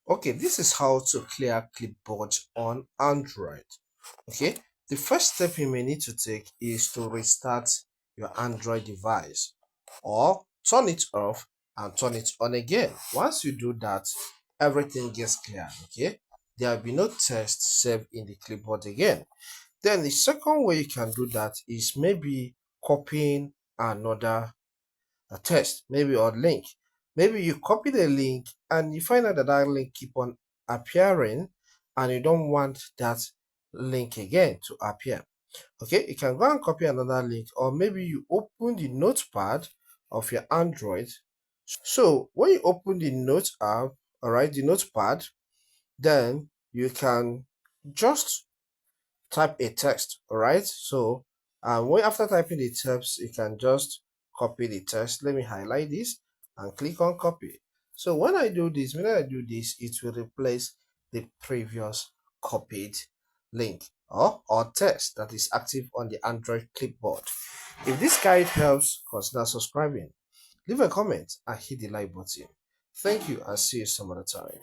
Okay, this is how to clear clipboard on Android. Okay, the first step you may need to take is to restart your Android device or turn it off and turn it on again. Once you do that, everything gets clear. Okay, there will be no text saved in the clipboard again. Then the second way you can do that is maybe copying another a test, maybe or link. Maybe you copy the link and you find out that that link keep on appearing and you don't want that link again to appear. Okay, you can go and copy another link, or maybe you open the notepad of your Android. So when you open the note app, all right, the notepad, then you can just type a text. All right, so when after typing the text you can just copy the text. Let me highlight this and click on copy. So when I do this, it will replace the previous copied link or text that is active on the Android clipboard. If this guide helps, consider subscribing, leave a comment and hit the like button. Thank you and see you some other time.